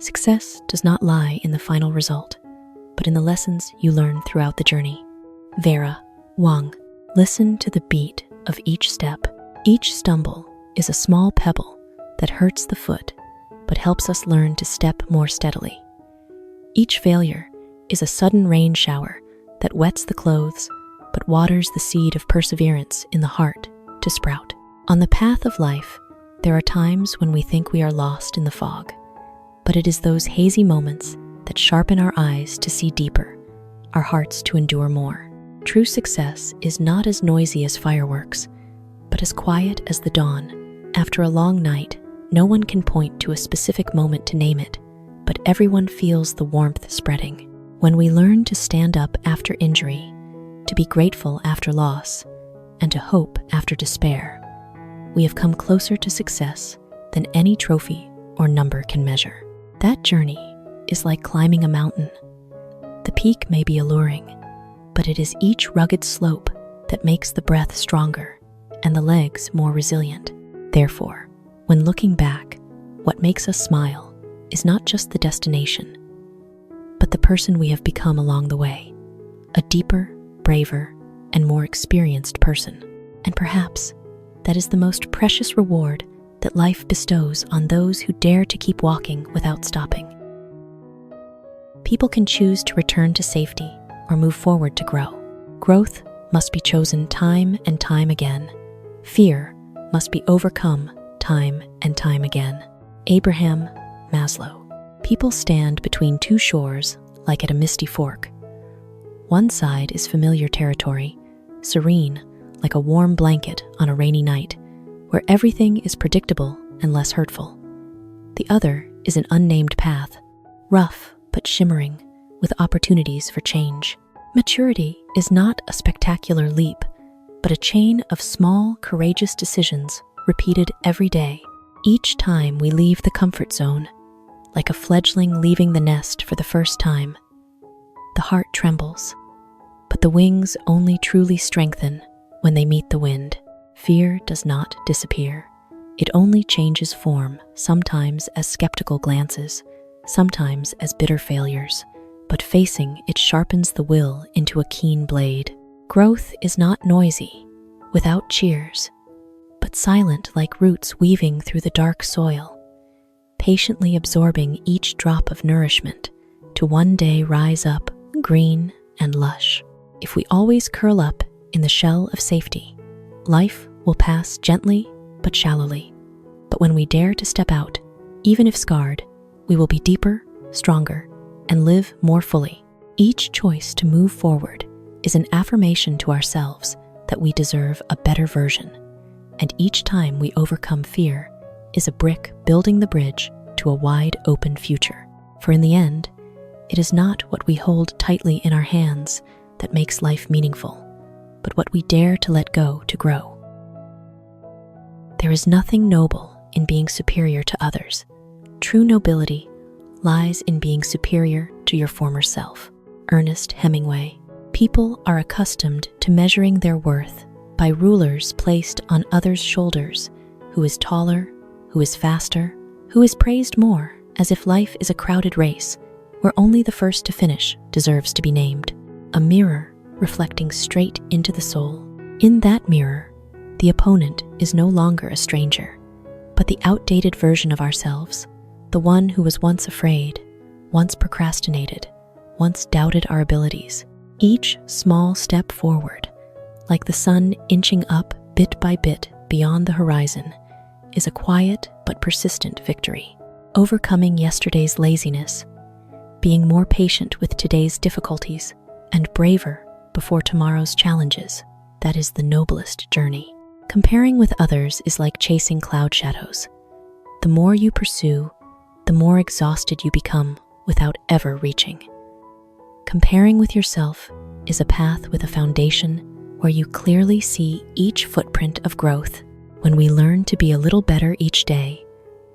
Success does not lie in the final result, but in the lessons you learn throughout the journey. Vera Wang. Listen to the beat of each step. Each stumble is a small pebble that hurts the foot, but helps us learn to step more steadily. Each failure is a sudden rain shower that wets the clothes, but waters the seed of perseverance in the heart to sprout. On the path of life, there are times when we think we are lost in the fog, but it is those hazy moments that sharpen our eyes to see deeper, our hearts to endure more. True success is not as noisy as fireworks, but as quiet as the dawn. After a long night, no one can point to a specific moment to name it, but everyone feels the warmth spreading. When we learn to stand up after injury, to be grateful after loss, and to hope after despair, we have come closer to success than any trophy or number can measure. That journey is like climbing a mountain. The peak may be alluring, but it is each rugged slope that makes the breath stronger and the legs more resilient. Therefore, when looking back, what makes us smile is not just the destination, but the person we have become along the way, a deeper, braver, and more experienced person. And perhaps that is the most precious reward that life bestows on those who dare to keep walking without stopping. People can choose to return to safety or move forward to grow. Growth must be chosen time and time again. Fear must be overcome time and time again. Abraham Maslow. People stand between two shores like at a misty fork. One side is familiar territory, serene like a warm blanket on a rainy night, where everything is predictable and less hurtful. The other is an unnamed path, rough but shimmering, with opportunities for change. Maturity is not a spectacular leap, but a chain of small, courageous decisions repeated every day. Each time we leave the comfort zone, like a fledgling leaving the nest for the first time, the heart trembles, but the wings only truly strengthen when they meet the wind. Fear does not disappear. It only changes form, sometimes as skeptical glances, sometimes as bitter failures, but facing it sharpens the will into a keen blade. Growth is not noisy, without cheers, but silent like roots weaving through the dark soil, patiently absorbing each drop of nourishment to one day rise up green and lush. If we always curl up in the shell of safety, life will pass gently but shallowly. But when we dare to step out, even if scarred, we will be deeper, stronger, and live more fully. Each choice to move forward is an affirmation to ourselves that we deserve a better version. And each time we overcome fear is a brick building the bridge to a wide open future. For in the end, it is not what we hold tightly in our hands that makes life meaningful, but what we dare to let go to grow. There is nothing noble in being superior to others. True nobility lies in being superior to your former self. Ernest Hemingway. People are accustomed to measuring their worth by rulers placed on others' shoulders, who is taller, who is faster, who is praised more, as if life is a crowded race where only the first to finish deserves to be named. A mirror reflecting straight into the soul. In that mirror, the opponent is no longer a stranger, but the outdated version of ourselves, the one who was once afraid, once procrastinated, once doubted our abilities. Each small step forward, like the sun inching up bit by bit beyond the horizon, is a quiet but persistent victory. Overcoming yesterday's laziness, being more patient with today's difficulties, and braver before tomorrow's challenges, that is the noblest journey. Comparing with others is like chasing cloud shadows. The more you pursue, the more exhausted you become without ever reaching. Comparing with yourself is a path with a foundation where you clearly see each footprint of growth. When we learn to be a little better each day,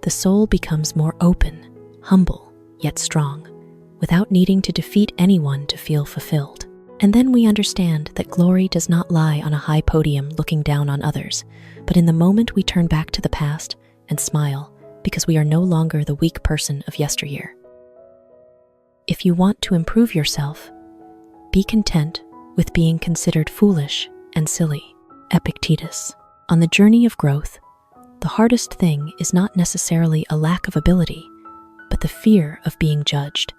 the soul becomes more open, humble, yet strong, without needing to defeat anyone to feel fulfilled. And then we understand that glory does not lie on a high podium looking down on others, but in the moment we turn back to the past and smile, because we are no longer the weak person of yesteryear. If you want to improve yourself, be content with being considered foolish and silly. Epictetus. On the journey of growth, the hardest thing is not necessarily a lack of ability, but the fear of being judged,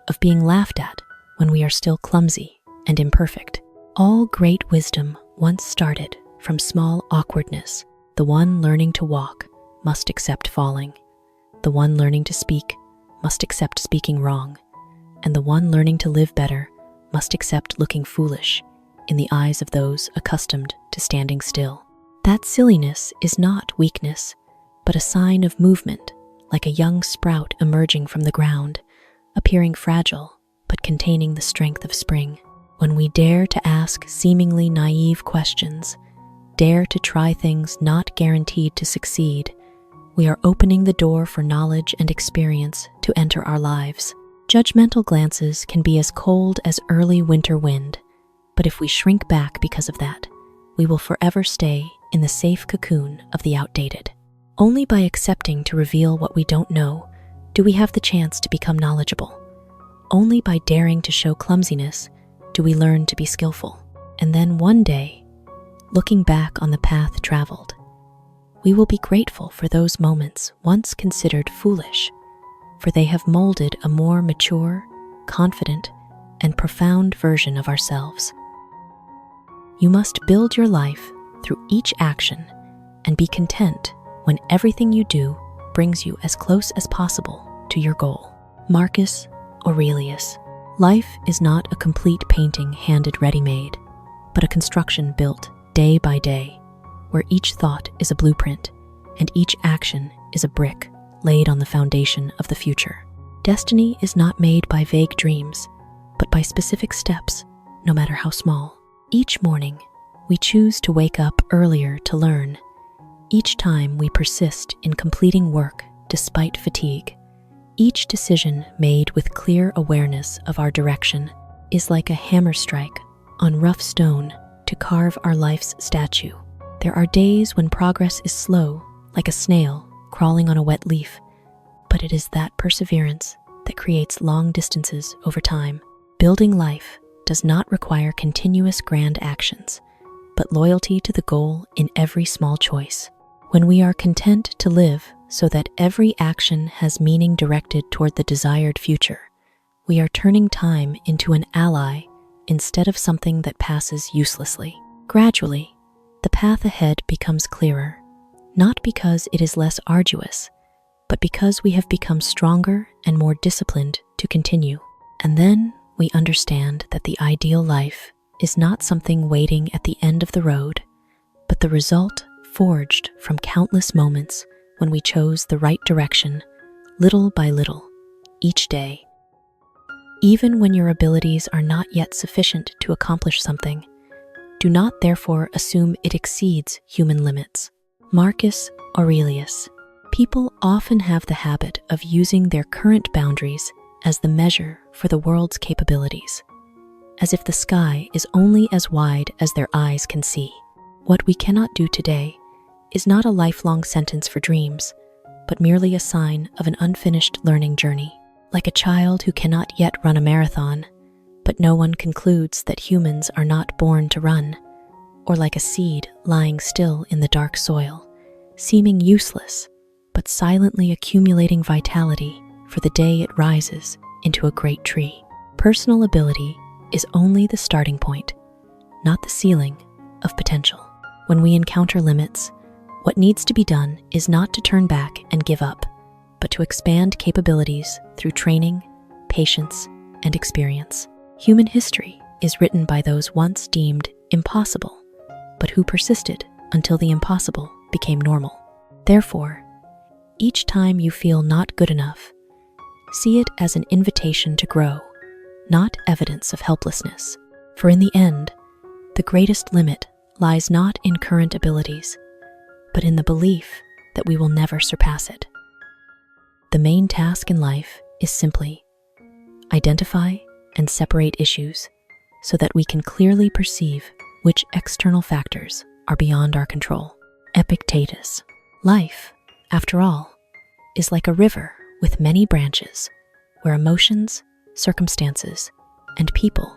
of being laughed at when we are still clumsy and imperfect. All great wisdom once started from small awkwardness. The one learning to walk must accept falling. The one learning to speak must accept speaking wrong. And the one learning to live better must accept looking foolish in the eyes of those accustomed to standing still. That silliness is not weakness, but a sign of movement, like a young sprout emerging from the ground, appearing fragile, but containing the strength of spring. When we dare to ask seemingly naive questions, dare to try things not guaranteed to succeed, we are opening the door for knowledge and experience to enter our lives. Judgmental glances can be as cold as early winter wind, but if we shrink back because of that, we will forever stay in the safe cocoon of the outdated. Only by accepting to reveal what we don't know do we have the chance to become knowledgeable. Only by daring to show clumsiness do we learn to be skillful. And then one day, looking back on the path traveled, we will be grateful for those moments once considered foolish, for they have molded a more mature, confident, and profound version of ourselves. You must build your life through each action and be content when everything you do brings you as close as possible to your goal. Marcus Aurelius. Life is not a complete painting handed ready-made, but a construction built day by day, where each thought is a blueprint and each action is a brick laid on the foundation of the future. Destiny is not made by vague dreams, but by specific steps, no matter how small. Each morning, we choose to wake up earlier to learn. Each time we persist in completing work despite fatigue. Each decision made with clear awareness of our direction is like a hammer strike on rough stone to carve our life's statue. There are days when progress is slow, like a snail crawling on a wet leaf, but it is that perseverance that creates long distances over time. Building life does not require continuous grand actions, but loyalty to the goal in every small choice. When we are content to live so that every action has meaning directed toward the desired future, we are turning time into an ally instead of something that passes uselessly. Gradually, the path ahead becomes clearer, not because it is less arduous, but because we have become stronger and more disciplined to continue. And then we understand that the ideal life is not something waiting at the end of the road, but the result forged from countless moments when we chose the right direction, little by little, each day. Even when your abilities are not yet sufficient to accomplish something, do not therefore assume it exceeds human limits. Marcus Aurelius. People often have the habit of using their current boundaries as the measure for the world's capabilities, as if the sky is only as wide as their eyes can see. What we cannot do today is not a lifelong sentence for dreams, but merely a sign of an unfinished learning journey. Like a child who cannot yet run a marathon, but no one concludes that humans are not born to run, or like a seed lying still in the dark soil, seeming useless, but silently accumulating vitality for the day it rises into a great tree. Personal ability is only the starting point, not the ceiling of potential. When we encounter limits, what needs to be done is not to turn back and give up, but to expand capabilities through training, patience, and experience. Human history is written by those once deemed impossible, but who persisted until the impossible became normal. Therefore, each time you feel not good enough, see it as an invitation to grow, not evidence of helplessness. For in the end, the greatest limit lies not in current abilities, but in the belief that we will never surpass it. The main task in life is simply identify and separate issues so that we can clearly perceive which external factors are beyond our control. Epictetus. Life, after all, is like a river with many branches, where emotions, circumstances, and people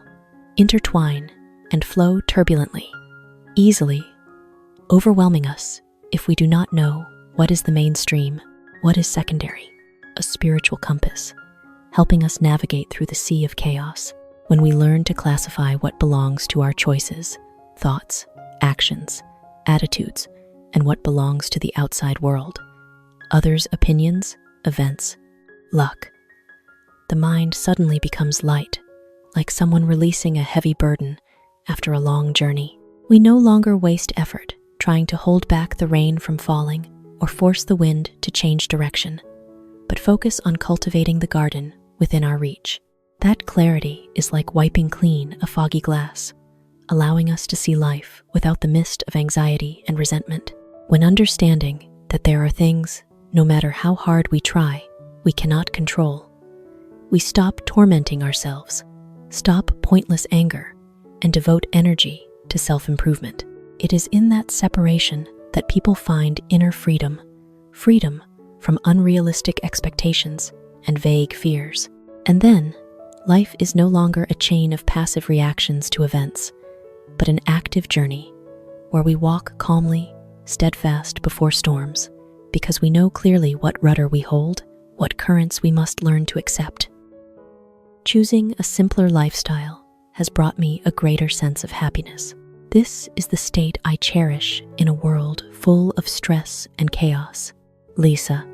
intertwine and flow turbulently, easily, overwhelming us if we do not know what is the mainstream, what is secondary, a spiritual compass, helping us navigate through the sea of chaos. When we learn to classify what belongs to our choices, thoughts, actions, attitudes, and what belongs to the outside world, others' opinions, events, luck, the mind suddenly becomes light, like someone releasing a heavy burden after a long journey. We no longer waste effort trying to hold back the rain from falling or force the wind to change direction, but focus on cultivating the garden within our reach. That clarity is like wiping clean a foggy glass, allowing us to see life without the mist of anxiety and resentment. When understanding that there are things, no matter how hard we try, we cannot control, we stop tormenting ourselves, stop pointless anger, and devote energy to self-improvement. It is in that separation that people find inner freedom, freedom from unrealistic expectations and vague fears. And then, life is no longer a chain of passive reactions to events, but an active journey where we walk calmly, steadfast before storms, because we know clearly what rudder we hold, what currents we must learn to accept. Choosing a simpler lifestyle has brought me a greater sense of happiness. This is the state I cherish in a world full of stress and chaos. Lisa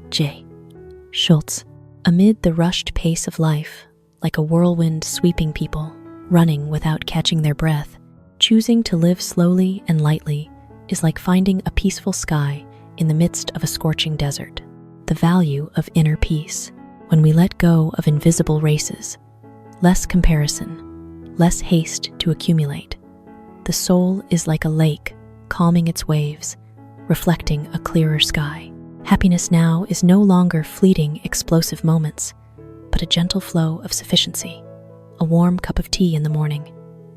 J. Shultz. Amid the rushed pace of life, like a whirlwind sweeping people, running without catching their breath, choosing to live slowly and lightly is like finding a peaceful sky in the midst of a scorching desert. The value of inner peace. When we let go of invisible races, less comparison, less haste to accumulate, the soul is like a lake, calming its waves, reflecting a clearer sky. Happiness now is no longer fleeting, explosive moments, but a gentle flow of sufficiency, a warm cup of tea in the morning,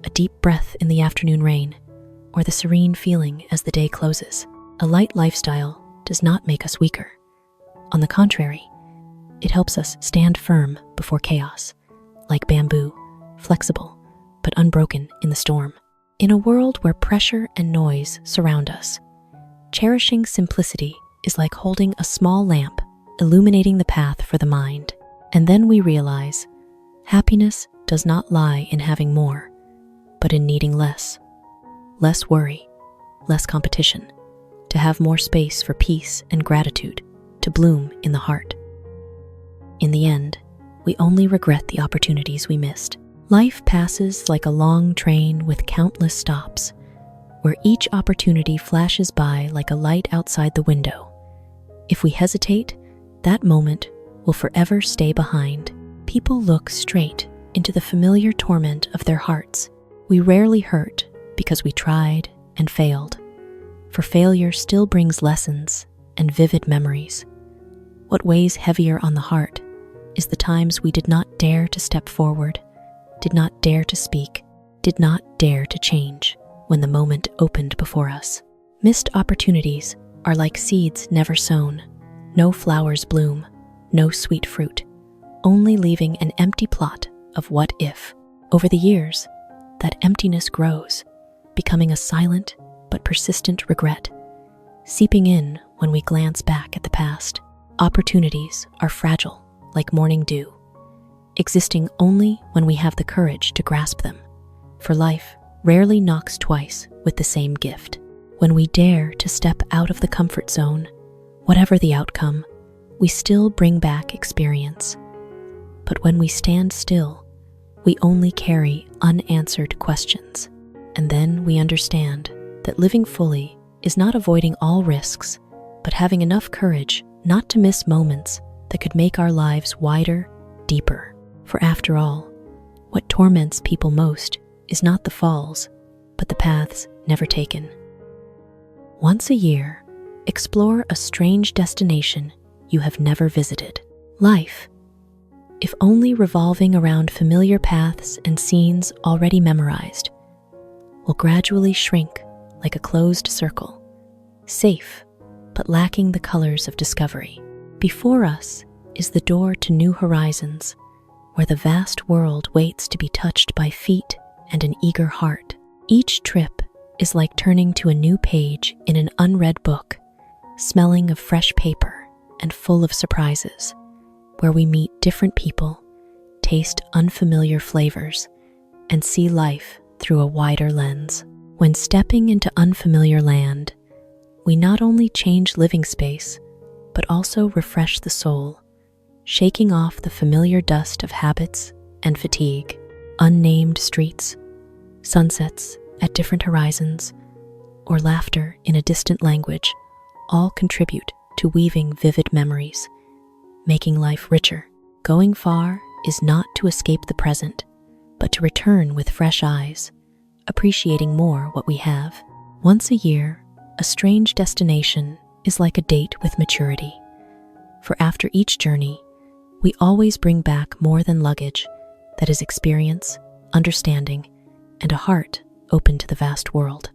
a deep breath in the afternoon rain, or the serene feeling as the day closes. A light lifestyle does not make us weaker. On the contrary, it helps us stand firm before chaos, like bamboo, flexible but unbroken in the storm. In a world where pressure and noise surround us, cherishing simplicity is like holding a small lamp, illuminating the path for the mind. And then we realize happiness does not lie in having more, but in needing less. Less worry, less competition, to have more space for peace and gratitude to bloom in the heart. In the end, we only regret the opportunities we missed. Life passes like a long train with countless stops, where each opportunity flashes by like a light outside the window. If we hesitate, that moment will forever stay behind. People look straight into the familiar torment of their hearts. We rarely hurt because we tried and failed, for failure still brings lessons and vivid memories. What weighs heavier on the heart is the times we did not dare to step forward, did not dare to speak, did not dare to change when the moment opened before us. Missed opportunities are like seeds never sown. No flowers bloom, no sweet fruit, only leaving an empty plot of what if. Over the years, that emptiness grows, becoming a silent but persistent regret, seeping in when we glance back at the past. Opportunities are fragile, like morning dew, existing only when we have the courage to grasp them. For life rarely knocks twice with the same gift. When we dare to step out of the comfort zone, whatever the outcome, we still bring back experience. But when we stand still, we only carry unanswered questions. And then we understand that living fully is not avoiding all risks, but having enough courage not to miss moments that could make our lives wider, deeper. For after all, what torments people most is not the falls, but the paths never taken. Once a year, explore a strange destination you have never visited. Life, if only revolving around familiar paths and scenes already memorized, will gradually shrink like a closed circle, safe but lacking the colors of discovery. Before us is the door to new horizons, where the vast world waits to be touched by feet and an eager heart. Each trip is like turning to a new page in an unread book, smelling of fresh paper and full of surprises, where we meet different people, taste unfamiliar flavors, and see life through a wider lens. When stepping into unfamiliar land, we not only change living space, but also refresh the soul, shaking off the familiar dust of habits and fatigue. Unnamed streets, sunsets at different horizons, or laughter in a distant language all contribute to weaving vivid memories, making life richer. Going far is not to escape the present, but to return with fresh eyes, appreciating more what we have. Once a year, a strange destination is like a date with maturity. For after each journey, we always bring back more than luggage, that is experience, understanding, and a heart open to the vast world.